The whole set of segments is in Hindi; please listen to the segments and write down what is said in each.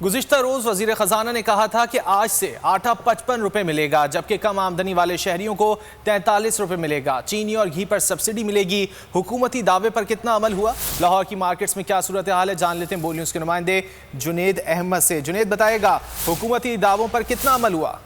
गुज़िश्ता रोज़ वज़ीर ख़जाना ने कहा था कि आज से आटा 55 रुपये मिलेगा, जबकि कम आमदनी वाले शहरियों को 43 रुपये मिलेगा। चीनी और घी पर सब्सिडी मिलेगी। हुकूमती दावे पर कितना अमल हुआ? लाहौर की मार्केट्स में क्या सूरत हाल है, जान लेते हैं बोल न्यूज़ के नुमाइंदे जुनेद अहमद से। जुनेद बताएगा, हुकूमती दावों पर कितना अमल हुआ?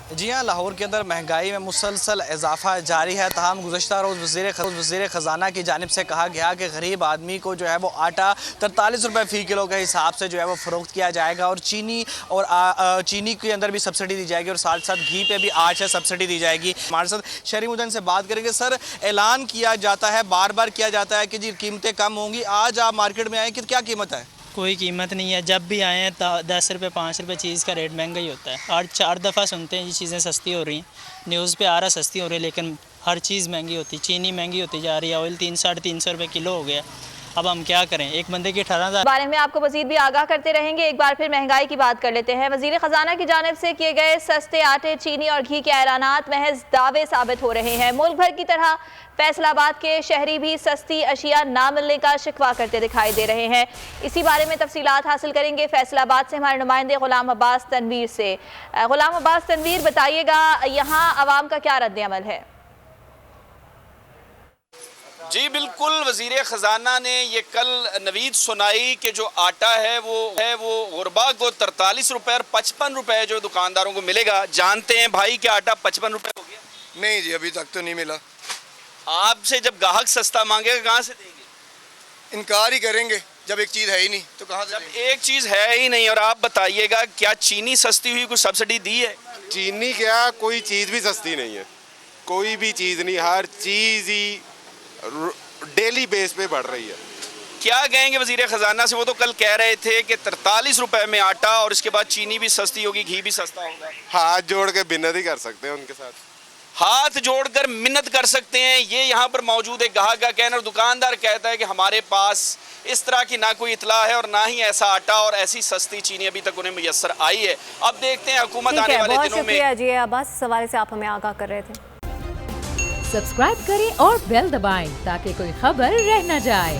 जी हाँ, लाहौर के अंदर महंगाई में मुसलसल इजाफा जारी है। तमाम गुज़श्ता रोज़ वज़ीर ख़जाना की जानिब से कहा गया कि गरीब आदमी को जो है वो आटा 43 रुपये फ़ी किलो के हिसाब से जो है वो फ़रोख्त किया जाएगा और चीनी के अंदर भी सब्सिडी दी जाएगी और साथ साथ घी पे भी आज से सब्सिडी दी जाएगी। हमारे साथ शहरी मुद्दन से बात करेंगे। सर, ऐलान किया जाता है, बार बार किया जाता है कि जी कीमतें कम होंगी, आज आप मार्केट में आए कि क्या कीमत है? कोई कीमत नहीं है। जब भी आए हैं 10 रुपये 5 रुपये चीज़ का रेट महंगा ही होता है। और 4 दफ़ा सुनते हैं ये चीज़ें सस्ती हो रही हैं, न्यूज़ पे आ रहा सस्ती हो रही है, लेकिन हर चीज़ महंगी होती है। चीनी महंगी होती जा रही है, ऑयल 300-350 रुपये किलो हो गया। अब हम क्या करें? एक बंदे की 18,000 बारे में आपको मजीद भी आगाह करते रहेंगे। एक बार फिर महंगाई की बात कर लेते हैं। वज़ीर ख़जाना की जानिब से किए गए सस्ते आटे, चीनी और घी के ऐलानात महज दावे साबित हो रहे हैं। मुल्क भर की तरह फैसलाबाद के शहरी भी सस्ती अशिया ना मिलने का शिकवा करते दिखाई दे रहे हैं। इसी बारे में तफसीलात हासिल करेंगे फैसलाबाद से हमारे नुमाइंदे गुलाम अब्बास तनवीर से। गुलाम अब्बास तनवीर, बताइएगा यहाँ अवाम का क्या रद्द अमल है? जी बिल्कुल, वज़ीर ख़जाना ने ये कल नवीद सुनाई कि जो आटा है वो गुरबा को 43 रुपये और 55 रुपये जो दुकानदारों को मिलेगा। जानते हैं भाई कि आटा 55 रुपये हो गया? नहीं जी, अभी तक तो नहीं मिला। आपसे जब ग्राहक सस्ता मांगेगा कहाँ से देंगे? इनकार ही करेंगे। जब एक चीज़ है ही नहीं तो कहाँ से जब देंगे? एक चीज़ है ही नहीं। और आप बताइएगा, क्या चीनी सस्ती हुई, कुछ सब्सिडी दी है? चीनी क्या, कोई चीज़ भी सस्ती नहीं है, कोई भी चीज़ नहीं, हर चीज़ ही डेली बेस पे बढ़ रही है। क्या कहेंगे वज़ीर ख़जाना से? वो तो कल कह रहे थे कि 43 रुपये में आटा और इसके बाद चीनी भी सस्ती होगी, घी भी सस्ता होगा। हाथ जोड़ के मिन्नत ही कर सकते हैं उनके साथ, हाथ जोड़कर मिन्नत कर सकते हैं। ये यहाँ पर मौजूद है ग्राहक का कहना। और दुकानदार कहता है कि हमारे पास इस तरह की ना कोई इतला है और ना ही ऐसा आटा और ऐसी सस्ती चीनी अभी तक उन्हें मुयस्सर आई है। अब देखते हैं हुकूमत आने वाले दिनों में। जी अब्बास, इस हवाले से आप हमें आगाह कर रहे थे। सब्सक्राइब करें और बेल दबाएं ताकि कोई खबर रह न जाए।